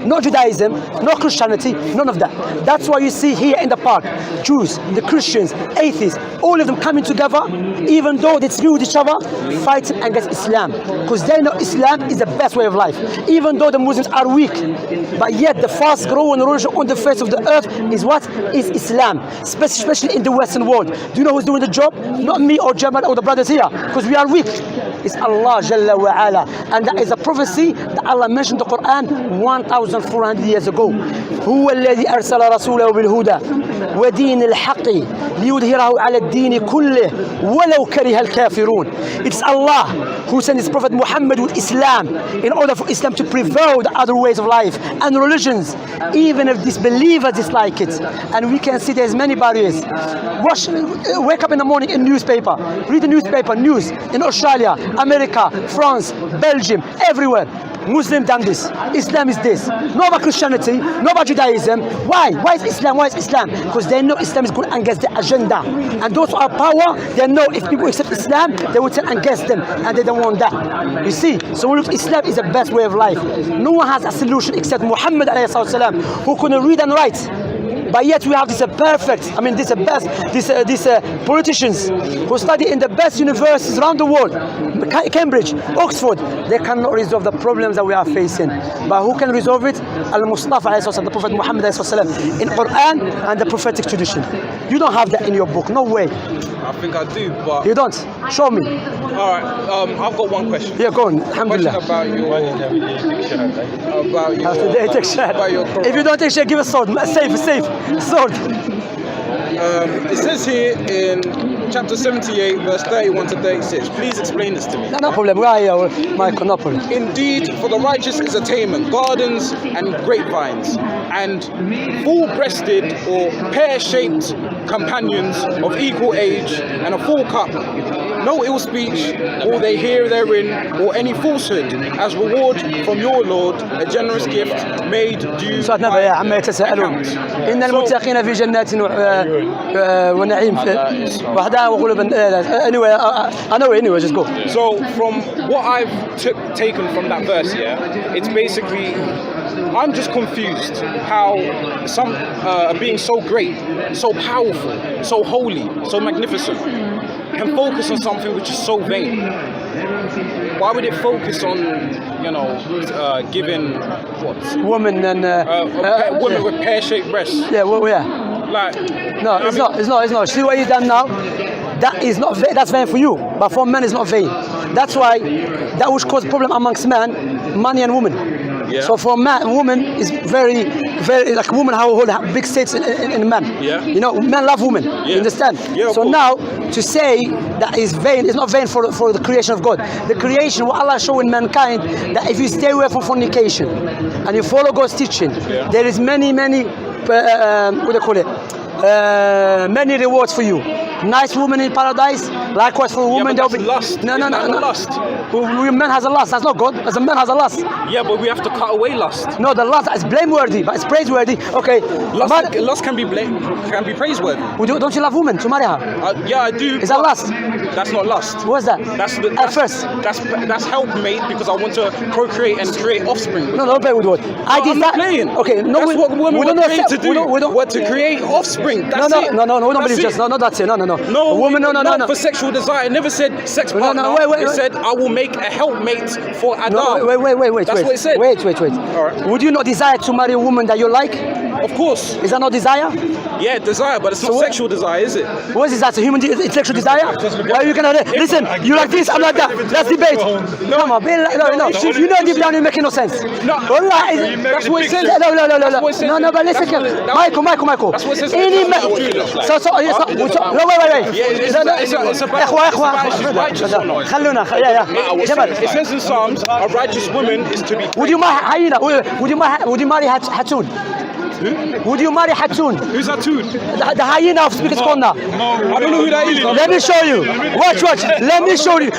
no Judaism, no Christianity, none of that. That's why you see here in the park, Jews, the Christians, atheists, all of them coming together, even though they disagree with each other, fighting against Islam. Because they know Islam is the best way of life. Even though the Muslims are weak, but yet the fast growing religion on the face of the earth is what? Is Islam, especially in the Western world. Do you know who's doing the job? Not me or Jamal or the brothers here, because we are weak. It's Allah Jalla wa Ala. And that is a prophecy that Allah mentioned in the Quran 1,400 years ago. هو الذي أرسل رسوله بالهدى ودين الحق ليظهره على الدين كله ولو كره الكافرون. It's Allah who sent His Prophet Muhammad with Islam in order for Islam to prevail the other ways of life and religions, even if disbelievers dislike it. And we can see there's many barriers. Wake up in the morning in newspaper, read the newspaper, news in Australia, America, France, Belgium, everywhere. Muslim done this, Islam is this. No about Christianity, no about Judaism. Why? Why is Islam? Why is Islam? Because they know Islam is going against the agenda. And those who are power, they know if people accept Islam, they will turn against them, and they don't want that. You see? So look, Islam is the best way of life. No one has a solution except Muhammad ﷺ, who couldn't read and write. But yet we have this politicians who study in the best universities around the world, Cambridge, Oxford. They cannot resolve the problems that we are facing. But who can resolve it? Al-Mustafa, the Prophet Muhammad in Quran and the prophetic tradition. You don't have that in your book, no way. I think I do, but... You don't? Show me. Alright, I've got one question. Yeah, go on. Alhamdulillah. About your if you don't take share, give a sword. Safe. Sword. It says here in chapter 78, verse 31 to 36. Please explain this to me. No problem. Where are you, Michael? No problem. Indeed, for the righteous is attainment, gardens and grapevines, and full-breasted or pear-shaped companions of equal age, and a full cup. No ill speech will they hear therein, or any falsehood, as reward from your Lord, a generous gift made due by عما يتساءلون إن المتقين في جنات ونعيم وحدها وقلوب. Anyway, I know. Anyway, just go. So from what I've taken from that verse here, it's basically, I'm just confused how some being so great, so powerful, so holy, so magnificent, can focus on something which is so vain. Why would it focus on, giving what? Women and women with pear-shaped breasts? Yeah, yeah. Like, no, it's not. See what you done now? That is not vain. That's vain for you, but for men it's not vain. That's why that which causes problem amongst men, money and women. Yeah. So for man, woman is very, like women hold big states in men. Yeah. Men love women. Yeah. You understand? Yeah, so now to say that is vain is not vain for the creation of God. The creation, what Allah showing mankind, that if you stay away from fornication and you follow God's teaching, there is many many rewards for you. Nice woman in paradise. Likewise for a woman, there will be lust. No. Lust. Man has a lust. That's not God. As a man has a lust. Yeah, but we have to cut away lust. No, the lust is blameworthy, but it's praiseworthy. Okay. Lust can be praiseworthy. Don't you love women to marry her? Yeah, I do. Is that lust? That's not lust. What's that? At first. That's helpmate because I want to procreate and create offspring. No, don't play with what. I'm not playing. Okay, no. That's what women were trained to do. What to create offspring. That's it. No. We don't believe just. No, that's it. No. No, woman. No. For sexual desire. It never said sex partner. Wait. It said I will make a helpmate for Adam. No, wait. That's what it said. Wait. All right. Would you not desire to marry a woman that you like? Of course. Is that not desire? Yeah, desire, but it's not sexual desire, is it? What is that? A human intellectual desire? Why you cannot listen? You like this? I'm like that. Let's debate. No. Come on, no. You know deep down you're making no sense. No. That's what it says. No. But listen, Michael. That's what it says. Any man. Wait. It's about خلونا. It says in Psalms, a righteous woman is to be. Would you marry hyena? Would you marry Hatun? Would you marry Hatun? Who's Hatun? The hyena of Speaker's Corner. I don't know who that is. Let me show you. Watch. Let me show you.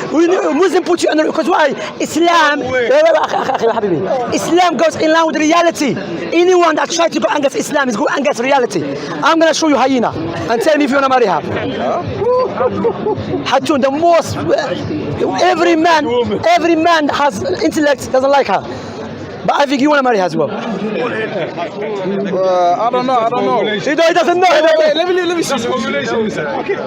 Muslim put you under, because why? Islam goes in line with reality. Anyone that tries to go against Islam is going against reality. I'm going to show you hyena and tell me if you want to marry her. Hatun, the most, every man has intellect, doesn't like her. But I think you want to marry her as well. I don't know. He doesn't know. Wait, let me see.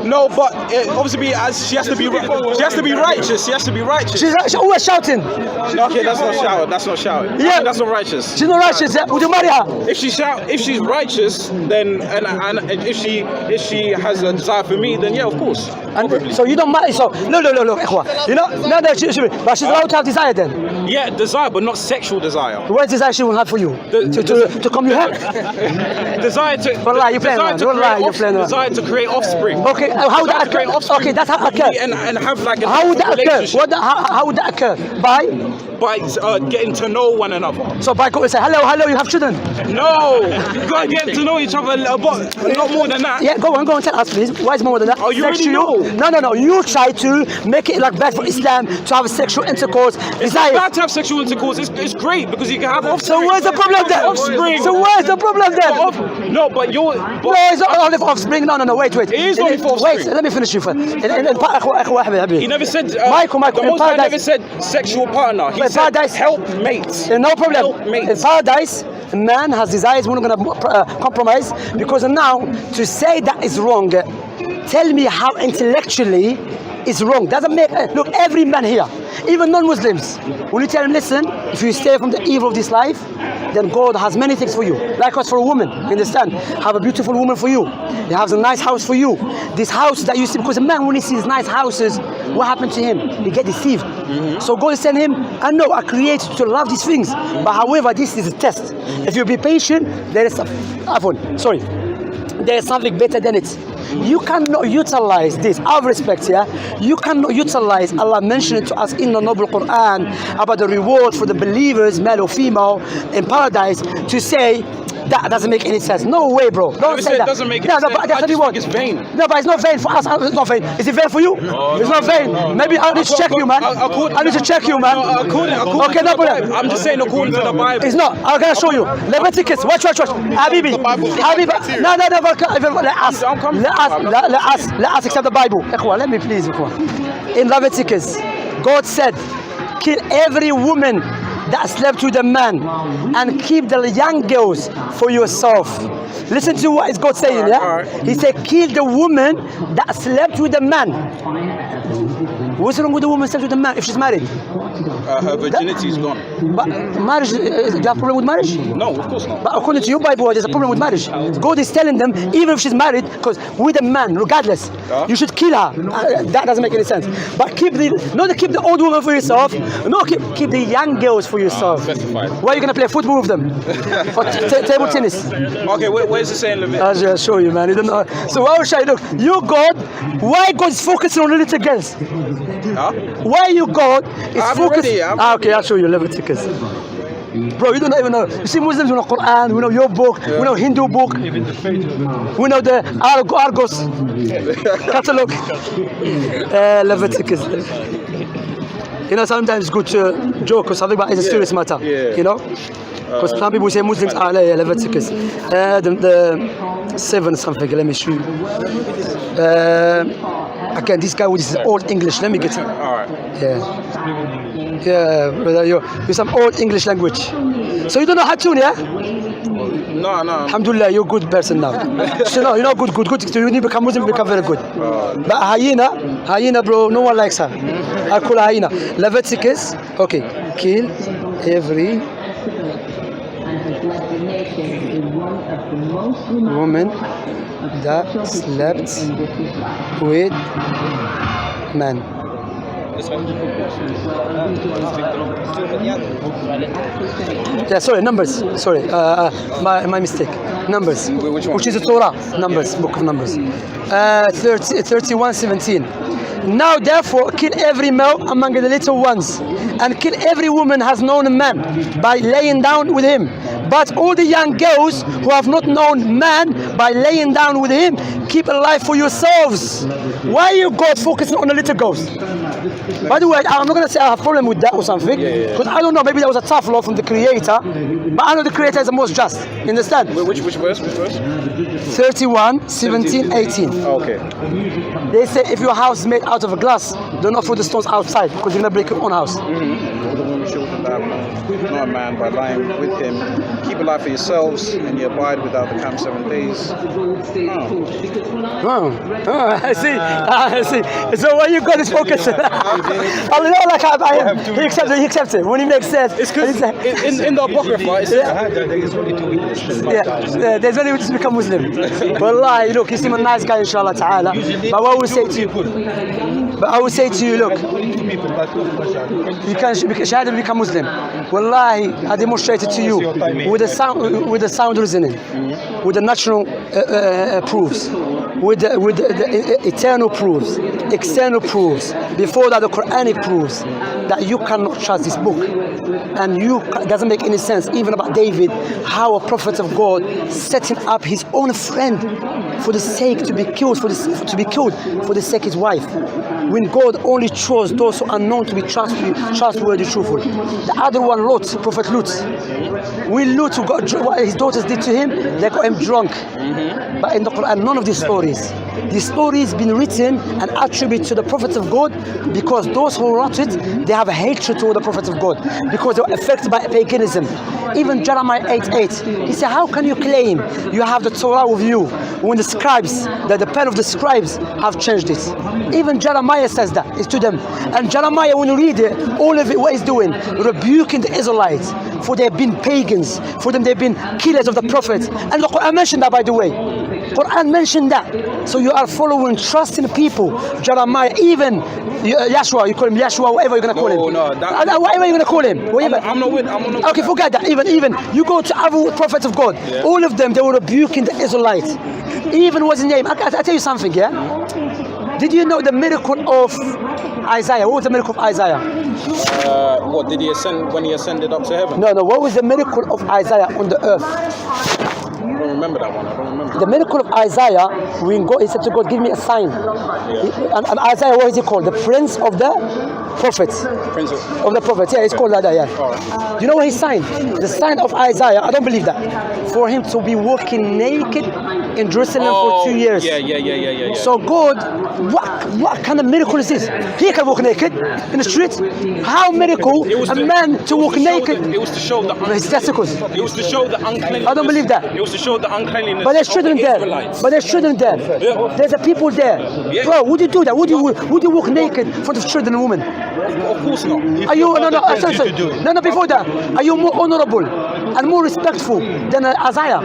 No, but obviously, she has to be righteous. She has to be righteous. She's always shouting. Okay, that's not shouting. Yeah. That's not righteous. She's not righteous. Yeah? Would you marry her? If she's righteous, then and if she has a desire for me, then yeah, of course. And so you don't marry. So no, ikhwa. You know, no, but she's allowed to have desire then. Yeah, desire, but not sexual desire. What desire she will have for you? To come your head? Desire to. Wallahi, you playing around. Wallahi, you playing around. Desire to create offspring. Okay, how would that occur? Okay, that's how it occurs. And have like a How would that occur? relationship. How would that occur? By Getting to know one another. so by going say hello, you have children. No, you gotta get to know each other, but not more than that. Yeah, go on, tell us please. Why is more than that? Oh, you already know. No. You try to make it like bad for Islam to have sexual intercourse. It's not bad to have sexual intercourse. It's great because you can have offspring. So where's the problem then? Offspring. So where's the problem then? No, but you're. No, it's not only for offspring. No. Wait. It is only for offspring. Wait, let me finish you first. He never said. Michael, The in Most High paradise. never said sexual partner. He In said paradise. helpmate. No problem. Helpmate. In paradise, a man has desires. We're not going to compromise because now to say that is wrong. Tell me how intellectually is wrong. Doesn't make look. Every man here, even non-Muslims, when you tell him, listen, if you stay from the evil of this life, then God has many things for you. Likewise for a woman, you understand? Have a beautiful woman for you. He has a nice house for you. This house that you see, because a man when he sees nice houses, what happened to him? He get deceived. So God is telling him, I know I created you to love these things, but however, this is a test. If you be patient, there is there is something better than it. You cannot utilize this. Out of respect, yeah. You cannot utilize. Allah mentioned it to us in the noble Quran about the reward for the believers, male or female, in paradise. To say that doesn't make any sense. No way, bro. Don't say that. It doesn't make no, sense. but that's what you want. It's vain. No, but it's not vain for us. It's not vain. Is it vain for you? It's not vain. Maybe I need to check you, man. I need to check you, man. According Okay, to no the problem. Bible. I'm just saying according to the Bible. It's not. I'm gonna show you. Leviticus. Watch. Habibi. No. Let us accept the Bible. Ikhwan, let me please, ikhwan. In Leviticus, God said, kill every woman that slept with a man and keep the young girls for yourself. Listen to what is God saying, yeah? He said, kill the woman that slept with a man. What's wrong with the woman slept with a man if she's married? Her virginity is gone. But marriage, do you have a problem with marriage? No, of course not. But according to your Bible, there's a problem with marriage. God is telling them, even if she's married, because with a man, regardless, you should kill her. That doesn't make any sense. But keep the old woman for yourself. No, keep the young girls for yourself. Specified. Why are you gonna play football with them? Or table tennis? Okay, where's it saying Leviticus? I'll show you, man. You don't know. So why should I look? You God, why God is focusing on the little girls? Huh? Why you God is focused? Okay, I'll show you Leviticus. Bro, you don't even know. You see, Muslims we know Quran, we know your book, we know Hindu book, we know the Argos catalog. Leviticus. You know, sometimes it's good to joke or something, but it's a serious matter. You know, because some people say Muslims are Leviticus. The 7 something. Let me show you. Again, this guy with his old English. Let me get it. All right. Yeah, brother, you're some old English language. So you don't know Hatun, yeah? No. Alhamdulillah, you're a good person now. So no, you're not good. So you need to become Muslim, become very good. But hyena, bro, no one likes her. I call her hyena. Leviticus, okay, kill every woman that slept with man. Yeah, sorry, numbers. Sorry, my mistake. Numbers. Which one? Which is the Torah. Numbers, book of Numbers. 31:17. Now therefore kill every male among the little ones, and kill every woman has known a man by laying down with him. But all the young girls who have not known man by laying down with him, keep alive for yourselves. Why are you God focusing on the little girls? By the way, I'm not going to say I have a problem with that or something, because I don't know, maybe that was a tough law from the Creator, but I know the Creator is the most just. You understand? Which verse? 31:17-18. Okay. They say if your house is made out of a glass, do not throw the stones outside, because you're going to break your own house. the children that have not a man by lying with him. Keep a life for yourselves, and you abide without the camp 7 days. I see. I see. So when you got this focus, he accepts it. When he makes sense. It's because in the Apocrypha, it says there's only to become Muslim. Wallahi, look, you seem a nice guy, inshallah ta'ala. But what I will say to you, look, you can shahada become Muslim. Wallahi, I demonstrated to you with the sound reasoning, with the natural proofs, with the eternal proofs, external proofs, before that the Quranic proofs, that you cannot trust this book. And it doesn't make any sense, even about David, how a prophet of God setting up his own friend for the sake to be killed for the sake of his wife, when God only chose those who are known to be trustworthy, truthful. The other one, Lot, Prophet Lot. When Lot got what his daughters did to him, they got him drunk. But in the Quran, none of these stories. These stories been written and attributed to the prophets of God, because those who wrote it, they have a hatred toward the prophets of God, because they were affected by paganism. Even Jeremiah 8:8, he said, how can you claim you have the Torah with you when the scribes, that the pen of the scribes have changed it? Even Jeremiah says that, it's to them. And Jeremiah, when you read it, all of it, what he's doing, rebuking the Israelites, for they've been pagans, for them they've been killers of the prophets. And the Quran mentioned that, by the way. Quran mentioned that. So you are following, trusting people. Jeremiah, even Yeshua, you call him Yeshua, whatever you're going to call him. Whatever you're going to call him. I'm not with okay, forget that. Even you go to other prophets of God, all of them, they were rebuking the Israelites. Even what's his name? I tell you something, yeah? Did you know the miracle of Isaiah? What was the miracle of Isaiah? What did he ascend when he ascended up to heaven? No. What was the miracle of Isaiah on the earth? I don't remember that one. The miracle of Isaiah, when God, he said to God, give me a sign. And Isaiah, what is he called? The prince of the prophets. Prince of the prophets. Yeah, it's called like that. Yeah. Right. You know what he signed? The sign of Isaiah. I don't believe that. For him to be walking naked in Jerusalem for 2 years. Yeah. So God, what kind of miracle is this? He can walk naked in the street. How miracle a man to walk naked? It was to show the His testicles. It was to show the uncleanliness. I don't believe that. It was to show the uncleanliness. But there's children there. There's a people there. Yeah. Bro, would you do that? Would you walk naked in front of children and women? Of course not. Are you sorry. No, before that. Are you more honorable and more respectful than Isaiah?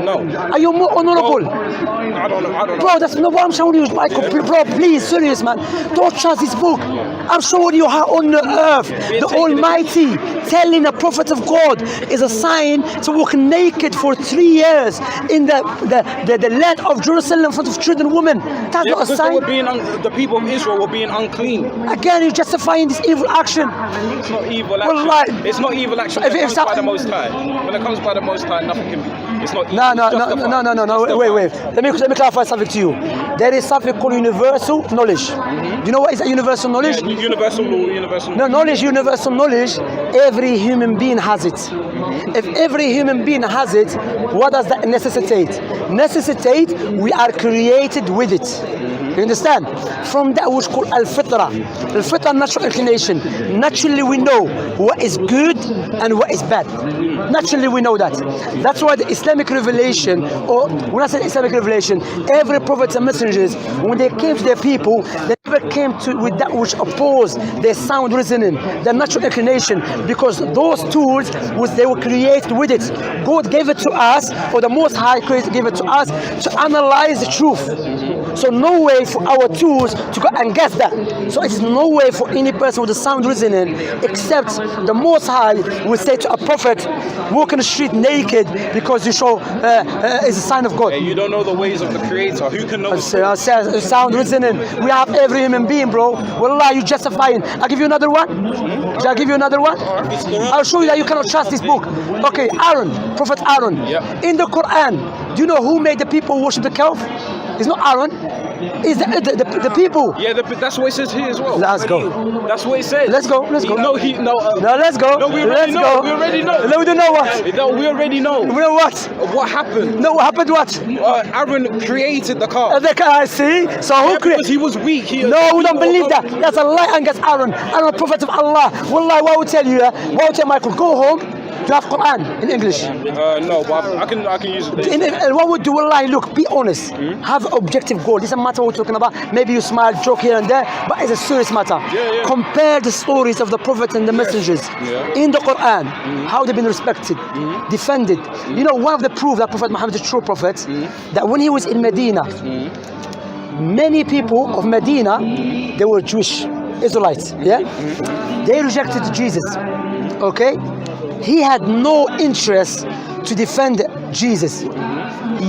No. Are you more honorable? I don't know. Bro, that's not what I'm showing you. Bro, please, serious, man. Don't trust this book. I'm showing you how on the earth the Almighty telling a prophet of God is a sign to walk naked for 3 years in the land of Jerusalem in front of children and women. That's not a sign. The people of Israel were being unclean. Again, you're justifying this evil action. It's not evil action. Well, it's not evil action. When it comes by the Most High. When it comes by the Most High, nothing can be. It's not evil. No. Wait. Let me clarify something to you. There is something called universal knowledge. Do you know what is a universal knowledge? Yeah, universal law. No, universal knowledge. Every human being has it. If every human being has it, what does that necessitate? We are created with it. You understand? From that which called al-fitra. Al-fitra, natural inclination. Naturally we know what is good and what is bad. Naturally we know that. That's why the Islamic revelation, or when I say Islamic revelation, every prophet and messengers, when they came to their people, they never came with that which opposed their sound reasoning, their natural inclination, because those tools they were created with it. God gave it to us, or the Most High gave it to us to analyze the truth. So no way for our tools to go and guess that. So it is no way for any person with a sound reasoning, except the Most High will say to a prophet, walk in the street naked because you show is a sign of God. Yeah, you don't know the ways of the Creator. Who can know? Sound reasoning. We have every human being, bro. Wallah, you justifying. I'll give you another one. Shall I give you another one? I'll show you that you cannot trust this book. Okay, Aaron, Prophet Aaron. Yep. In the Quran, do you know who made the people worship the calf? It's not Aaron. It's the people. Yeah, that's what it says here as well. Let's go. That's what it says. Let's go. Let's go. No, No, let's go. No, we let's already know. go. We already know. No, we don't know what. No, we already know. We know what. What happened? No, what happened? What? Aaron created the car. The car. See. So who Yeah, because created? he was weak. No, we don't believe that. That's a lie against Aaron. Aaron, the prophet of Allah. Wallahi, what I will tell you? What I will tell Michael? Go home. You have Quran in English. No, but I can use it. What would do? Wallahi, look, be honest. Have an objective goal. This is a matter we're talking about. Maybe you smile, joke here and there, but it's a serious matter. Yeah. Compare the stories of the prophets and the messengers in the Quran, how they've been respected, defended. You know, one of the proof that Prophet Muhammad is a true prophet, that when he was in Medina, many people of Medina, they were Jewish, Israelites, they rejected Jesus, okay? He had no interest to defend Jesus.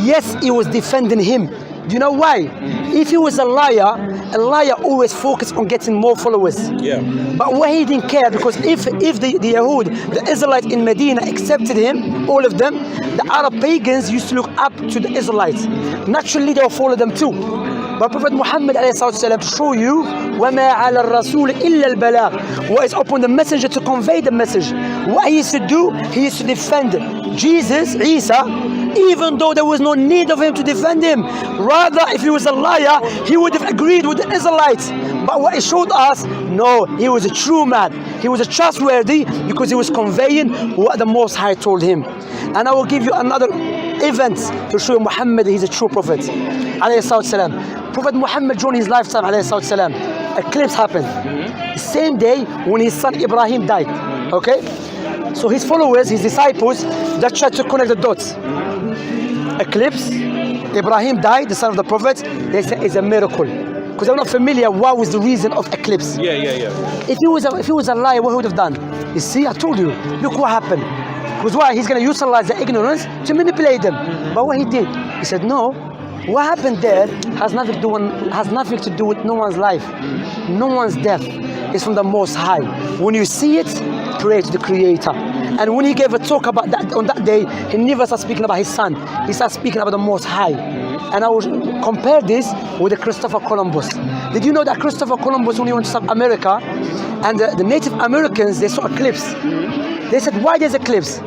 Yes, he was defending him. Do you know why? If he was a liar always focused on getting more followers. Yeah. But what he didn't care, because if the Yahud, the Israelites in Medina accepted him, all of them, the Arab pagans used to look up to the Israelites. Naturally, they will follow them too. But Prophet Muhammad to show you وَمَا عَلَى الرَّسُولِ إِلَّا الْبَلَاغِ, what is upon the messenger to convey the message. What he used to do, he used to defend Jesus, Isa, even though there was no need of him to defend him. Rather, if he was a liar, he would have agreed with the Israelites. But what it showed us, no, he was a true man. He was a trustworthy because he was conveying what the Most High told him. And I will give you another event to show Muhammad he's a true prophet. Prophet Muhammad during his lifetime, eclipse happened. The same day when his son Ibrahim died. Okay? So his followers, his disciples, that tried to connect the dots. Eclipse, Ibrahim died, the son of the prophet. They said it's a miracle. Because they're not familiar what was the reason of eclipse. Yeah. If he was a liar, what he would have done? You see, I told you, look what happened. Because why? He's going to utilize the ignorance to manipulate them. But what he did, he said, no, what happened there has nothing to do with no one's life. No one's death. It's from the Most High. When you see it, pray to the Creator. And when he gave a talk about that on that day, he never started speaking about his son. He started speaking about the Most High. And I will compare this with the Christopher Columbus. Did you know that Christopher Columbus, when he went to South America, and the Native Americans, they saw eclipse. They said, why there's eclipse?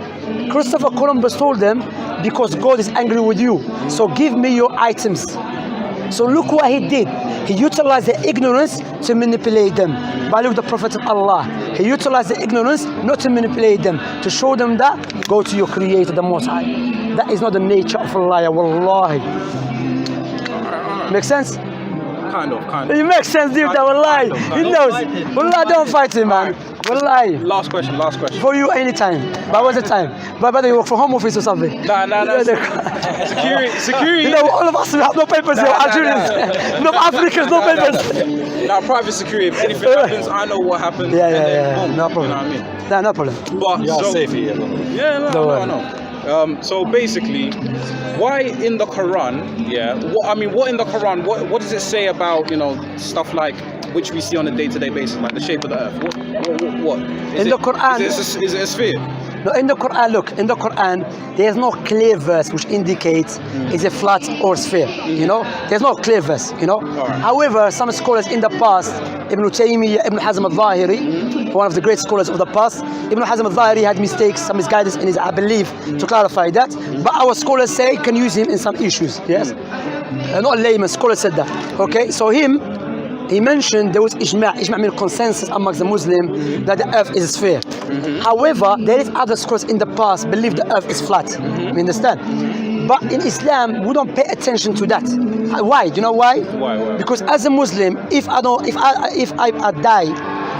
Christopher Columbus told them, because God is angry with you, so give me your items. So look what he did. He utilized the ignorance to manipulate them. But look, the Prophet of Allah, he utilized the ignorance not to manipulate them, to show them that go to your Creator, the Most High. That is not the nature of a liar, wallahi. Make sense? Kind of. It makes sense, deep down, wallahi. He knows. Wallahi, don't fight him, man. Wallahi. Last question. For you, anytime. But what's the time? But whether you work for home office or something. Nah. Security. You know, all of us, we have no papers here. Algerians. No Africans, no papers. Now, private security. If anything happens, I know what happened. Yeah. Boom, No problem. You know what I mean? Nah, no problem. But You're safe here. Yeah, I know. So basically, why in the Quran? What in the Quran? What does it say about stuff like which we see on a day-to-day basis, like the shape of the earth? What? In the Quran, is it a sphere? No, in the Quran, look, in the Quran, there's no clear verse which indicates is a flat or sphere. There's no clear verse. Right. However, some scholars in the past, Ibn Taymiyyah, Ibn Hazm al-Zahiri, one of the great scholars of the past, Ibn Hazm al-Zahiri had mistakes, some misguidance in his belief to clarify that. But our scholars say can use him in some issues. Yes, not layman scholars said that. Okay, so he mentioned there was ijma' means consensus amongst the Muslims that the earth is a sphere. However, there is other scholars in the past believe the earth is flat. You understand? But in Islam, we don't pay attention to that. Why? Do you know why? Why? Because as a Muslim, if I die,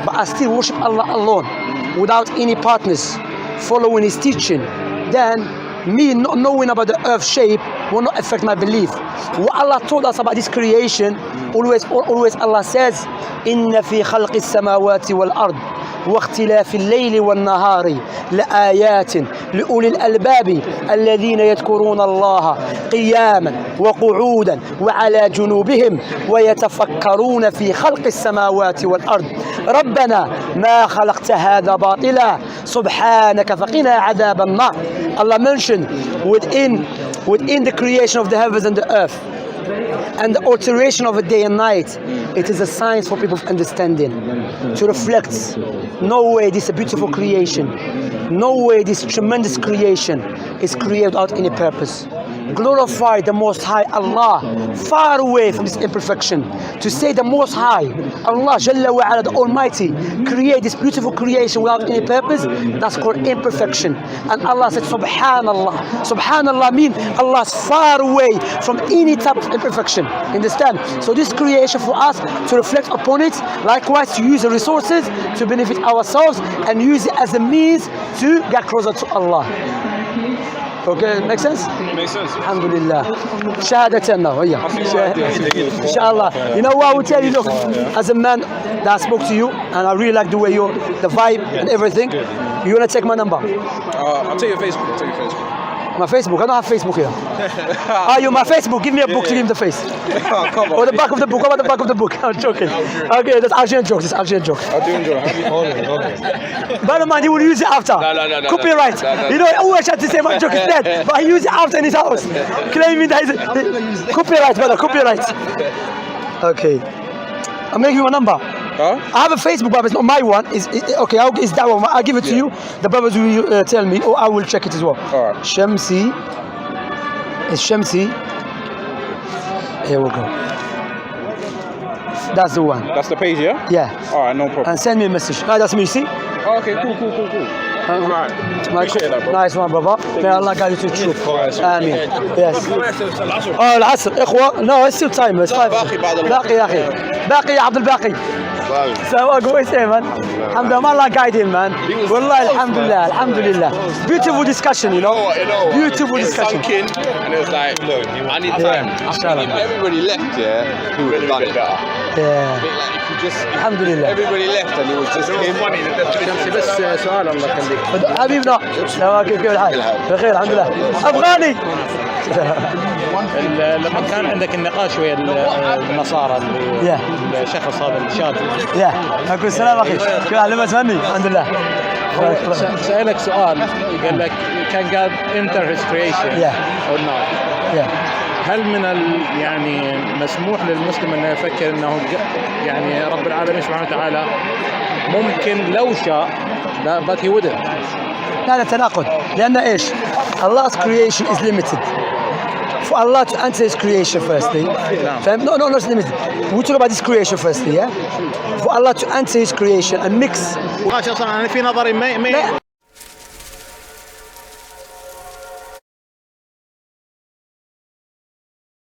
but I still worship Allah alone, without any partners, following His teaching, then me not knowing about the earth shape will not affect my belief. What Allah told us about this creation, always Allah says, إِنَّ فِي خَلْقِ السَّمَاوَاتِ وَالْأَرْضِ واختلاف الليل والنهار لآيات لأولي الألباب الذين يذكرون الله قياما وقعودا وعلى جنوبهم ويتفكرون في خلق السماوات والأرض ربنا ما خلقت هذا باطلا سبحانك فقنا عذاب النار. Allah mentioned within the creation of the heavens and the earth, and the alteration of a day and night, it is a science for people of understanding, to reflect. No way this is a beautiful creation. No way this tremendous creation is created without any purpose. Glorify the Most High Allah, far away from this imperfection. To say the Most High, Allah Jalla wa Ala, the Almighty, create this beautiful creation without any purpose, that's called imperfection. And Allah said, Subhanallah. Subhanallah means Allah is far away from any type of imperfection. Understand? So this creation for us to reflect upon it, likewise to use the resources to benefit ourselves and use it as a means to get closer to Allah. Okay, make sense? Makes sense. Alhamdulillah. Shahadatan now, yeah. Inshallah. You know what I will tell you, look, as a man that I spoke to you, and I really like the way you, the vibe and everything, you want to take my number? I'll take your Facebook. I'll take your Facebook. My Facebook? I don't have Facebook here. Are you my Facebook? Give me a book to give him the face. Come on. Or the back of the book. How about the back of the book? I'm joking. Okay, that's actually a joke. That's actually a joke. I do enjoy it. But man, he will use it after. No. Copyright. You know, I always had to say my joke is dead, but he used it after in his house, claiming that he's copyright, brother. Copyright. Okay. I'm gonna give you my number. Huh? I have a Facebook, but it's not my one. Okay, it's that one. I'll give it to you. The brothers will tell me, or I will check it as well. All right. Shamsi. It's Shamsi. Here we go. That's the one. That's the page, yeah? Yeah. All right, no problem. And send me a message. No, that's me, you see? Oh, okay, cool. All right. Appreciate that, bro. Nice one, brother. May Allah guide you to the truth. Alright. Ameen. Yes. Oh, العصر إخوة. No, it's still time. It's 5. باقي يا أخي. باقي يا عبد الباقي. So كويس إيه man. الحمد لله. Allah guide him, man. والله الحمد لله. الحمد لله. Beautiful discussion, you know. Beautiful discussion. Sunk in, and it was like, look, I need time. If everybody left, yeah, he would have done it better. Yeah. Like, if you just, الحمد لله. everybody left and it was just him. بس سؤال الله يخليك. حبيبنا. كيف الحال؟ بخير الحمد لله. أفغاني. لما كان عندك النقاش ويا النصارى الشخص هذا الشاب يا أقول السلام أخي كيف حالك بسمعني الحمد لله سألك سؤال قال لك كان قال enter his creation or not هل من يعني مسموح للمسلم انه يفكر انه يعني رب العالمين سبحانه وتعالى ممكن لو شاء but he wouldn't لا تناقض لأن إيش Allah's creation is limited for Allah to answer his creation firstly no it's limited we talk about his creation firstly for Allah to answer his creation and mix أصلا أنا في نظري